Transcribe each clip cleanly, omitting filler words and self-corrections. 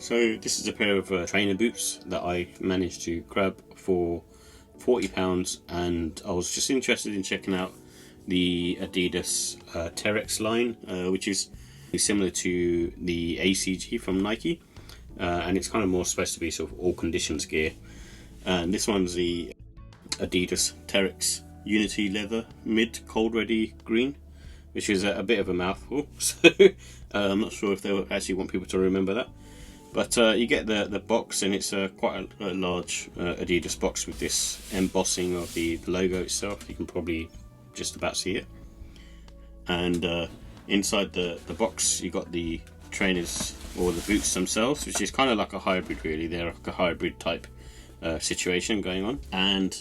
So this is a pair of trainer boots that I managed to grab for £40, and I was just interested in checking out the Adidas Terrex line, which is similar to the ACG from Nike, and it's kind of more supposed to be sort of all conditions gear. And this one's the Adidas Terrex Unity Leather Mid Cold.rdy Green, which is a bit of a mouthful, so I'm not sure if they actually want people to remember that. But you get the box, and it's quite a large Adidas box with this embossing of the logo itself. You can probably just about see it. And inside the box you got the trainers, or the boots themselves, which is kind of like a hybrid really. They're like a hybrid type situation going on. And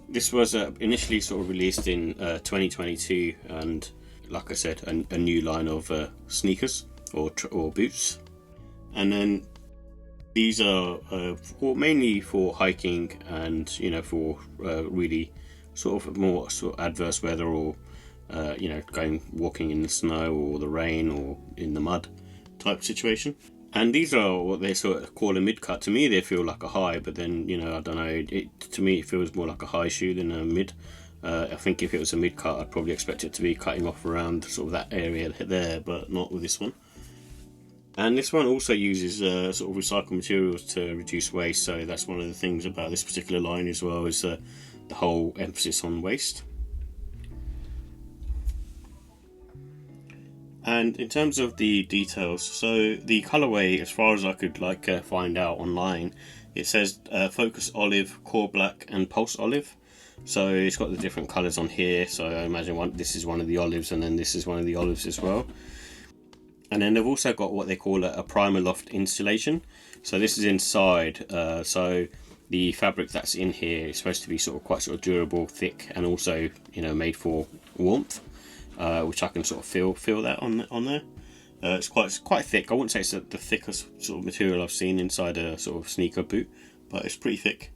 this was initially sort of released in 2022, and like I said, a new line of sneakers or boots. And then these are mainly for hiking, and for really sort of more sort of adverse weather, or going walking in the snow or the rain or in the mud type situation. And these are what they sort of call a mid cut. To me they feel like a high, but then I don't know, to me it feels more like a high shoe than a mid. I think if it was a mid cut I'd probably expect it to be cutting off around sort of that area there, but not with this one. And this one also uses sort of recycled materials to reduce waste, so that's one of the things about this particular line as well, is the whole emphasis on waste. And in terms of the details, so the colorway, as far as I could find out online, it says Focus Olive, Core Black and Pulse Olive. So it's got the different colors on here, so I imagine this is one of the olives, and then this is one of the olives as well. And then they've also got what they call a primer loft insulation. So this is inside, so the fabric that's in here is supposed to be quite durable, thick, and also made for warmth, which I can sort of feel that on there. It's quite thick. I wouldn't say it's the thickest sort of material I've seen inside a sort of sneaker boot, but it's pretty thick.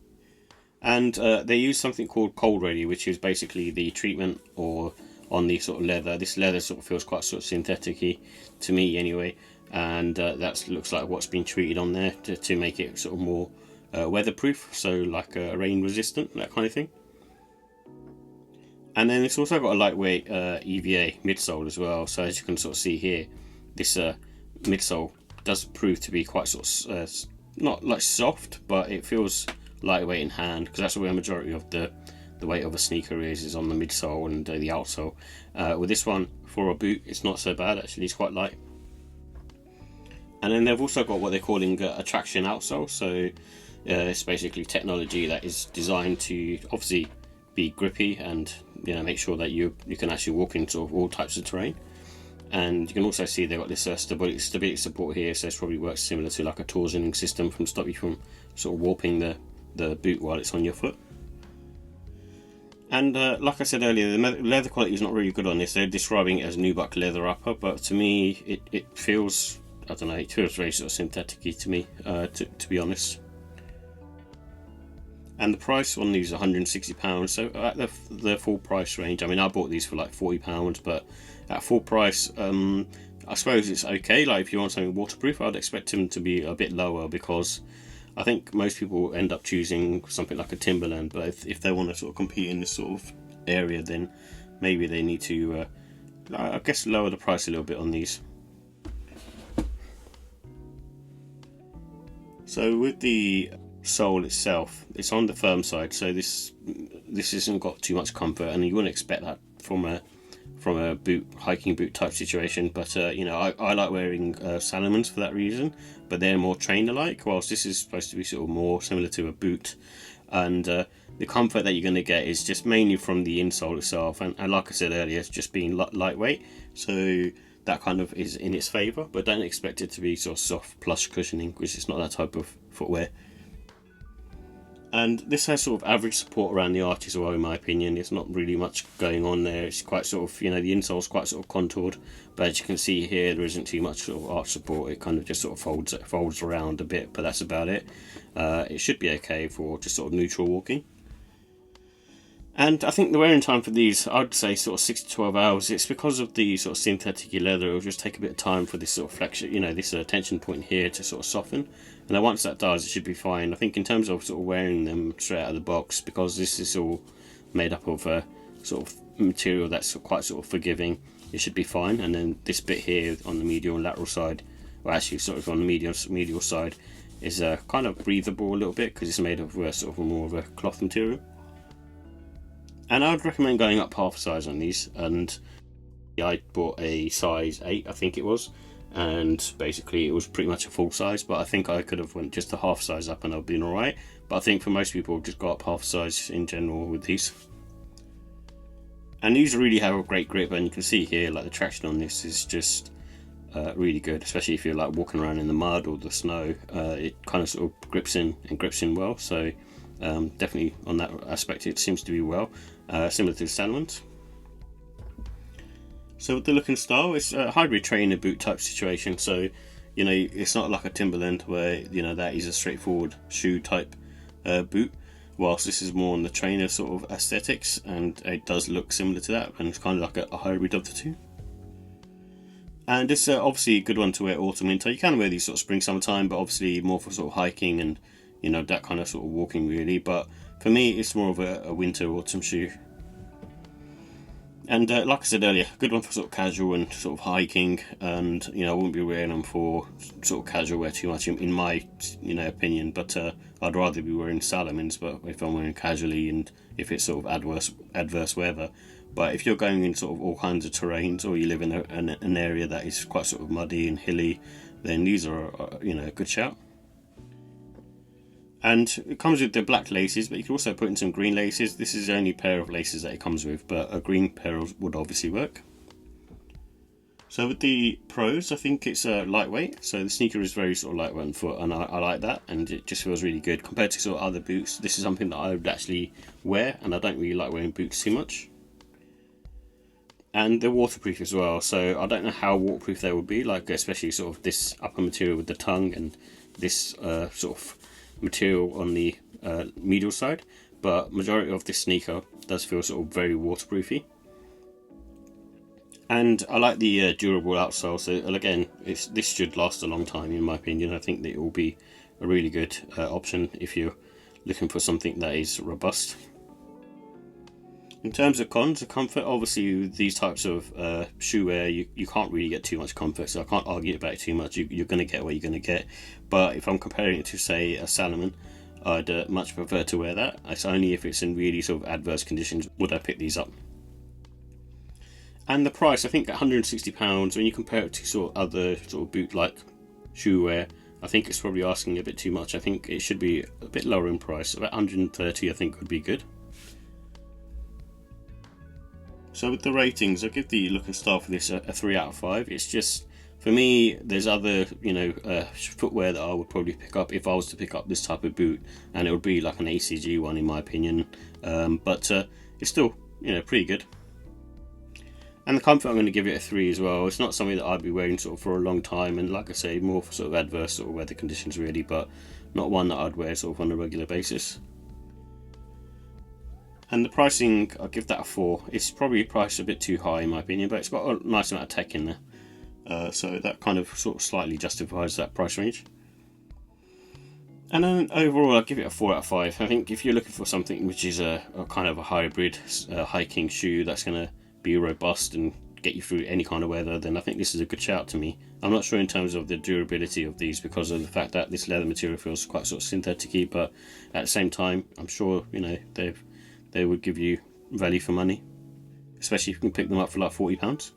And they use something called Cold.rdy, which is basically the treatment or on the sort of leather. This leather sort of feels quite sort of synthetic-y to me anyway, and that looks like what's been treated on there to make it sort of more weatherproof, so like rain resistant, that kind of thing. And then it's also got a lightweight EVA midsole as well, so as you can sort of see here, this midsole does prove to be quite sort of not like soft, but it feels lightweight in hand, because that's where the majority of the weight of a sneaker is on the midsole and the outsole. With this one, for a boot, it's not so bad actually, it's quite light. And then they've also got what they're calling a traction outsole, so it's basically technology that is designed to obviously be grippy and make sure that you can actually walk in sort of all types of terrain. And you can also see they've got this stability support here, so this probably works similar to like a torsioning system from stop you from sort of warping the boot while it's on your foot. And like I said earlier, the leather quality is not really good on this. They're describing it as nubuck leather upper, but to me it feels, I don't know, it feels very sort of synthetic-y to me, to be honest. And the price on these is £160, so at the full price range, I mean I bought these for like £40, but at full price I suppose it's okay. Like if you want something waterproof, I'd expect them to be a bit lower, because I think most people end up choosing something like a Timberland, but if they want to sort of compete in this sort of area, then maybe they need to I guess lower the price a little bit on these. So with the sole itself, it's on the firm side, so this hasn't got too much comfort, and you wouldn't expect that from a hiking boot type situation. But I like wearing Salomons for that reason, but they're more trainer like, whilst this is supposed to be sort of more similar to a boot. And the comfort that you're going to get is just mainly from the insole itself, and like I said earlier, it's just being lightweight, so that kind of is in its favour. But don't expect it to be sort of soft plush cushioning, because it's not that type of footwear. And this has sort of average support around the arch as well, in my opinion. There's not really much going on there. It's quite sort of, the insole's quite sort of contoured, but as you can see here, there isn't too much sort of arch support. It kind of just sort of folds around a bit, but that's about it. It should be okay for just sort of neutral walking. And I think the wearing time for these, I'd say sort of 6 to 12 hours. It's because of the sort of synthetic leather. It'll just take a bit of time for this sort of flexion, this tension point here to sort of soften. And then once that does, it should be fine. I think in terms of sort of wearing them straight out of the box, because this is all made up of sort of material that's quite sort of forgiving, it should be fine. And then this bit here on the medial and lateral side, or actually sort of on the medial side, is kind of breathable a little bit because it's made of sort of more of a cloth material. And I would recommend going up half size on these. And I bought a size 8, I think it was, and basically it was pretty much a full size, but I think I could have went just a half size up and I've been alright. But I think for most people, just go up half size in general with these. And these really have a great grip, and you can see here like the traction on this is just really good, especially if you're like walking around in the mud or the snow. It kind of sort of grips in well, so definitely on that aspect it seems to be well, similar to the Salomons. So with the look and style, it's a hybrid trainer boot type situation. So it's not like a Timberland where that is a straightforward shoe type boot, whilst this is more on the trainer sort of aesthetics, and it does look similar to that, and it's kind of like a hybrid of the two. And it's obviously a good one to wear autumn winter. You can wear these sort of spring summertime, but obviously more for sort of hiking and that kind of sort of walking really. But for me, it's more of a winter autumn shoe. And like I said earlier, good one for sort of casual and sort of hiking. And I wouldn't be wearing them for sort of casual wear too much, in my opinion. But I'd rather be wearing Salomons, but if I'm wearing casually and if it's sort of adverse weather. But if you're going in sort of all kinds of terrains, or you live in an area that is quite sort of muddy and hilly, then these are a good shout. And it comes with the black laces, but you can also put in some green laces. This is the only pair of laces that it comes with, but a green pair would obviously work. So with the pros, I think it's lightweight. So the sneaker is very sort of lightweight on foot, and I like that, and it just feels really good compared to sort of other boots. This is something that I would actually wear, and I don't really like wearing boots too much. And they're waterproof as well, so I don't know how waterproof they would be, like especially sort of this upper material with the tongue and this sort of material on the medial side, but majority of this sneaker does feel sort of very waterproofy. And I like the durable outsole, so again this should last a long time in my opinion. I think that it will be a really good option if you're looking for something that is robust. In terms of cons, of comfort, obviously with these types of shoe wear, you can't really get too much comfort, so I can't argue about it too much. You're going to get what you're going to get. But if I'm comparing it to, say, a Salomon, I'd much prefer to wear that. It's only if it's in really sort of adverse conditions would I pick these up. And the price, I think at £160, when you compare it to sort of other sort of boot-like shoe wear, I think it's probably asking a bit too much. I think it should be a bit lower in price. About £130 I think would be good. So with the ratings, I'll give the look and style for this a 3 out of 5. It's just, for me, there's other footwear that I would probably pick up if I was to pick up this type of boot, and it would be like an ACG one in my opinion. But it's still pretty good. And the comfort, I'm going to give it a 3 as well. It's not something that I'd be wearing sort of for a long time, and like I say, more for sort of adverse sort of weather conditions really, but not one that I'd wear sort of on a regular basis. And the pricing, I'll give that a 4. It's probably priced a bit too high in my opinion, but it's got a nice amount of tech in there. So that kind of sort of slightly justifies that price range. And then overall, I'll give it a 4 out of 5. I think if you're looking for something which is a kind of a hybrid hiking shoe that's going to be robust and get you through any kind of weather, then I think this is a good shout to me. I'm not sure in terms of the durability of these because of the fact that this leather material feels quite sort of synthetic-y, but at the same time, I'm sure they would give you value for money, especially if you can pick them up for like £40.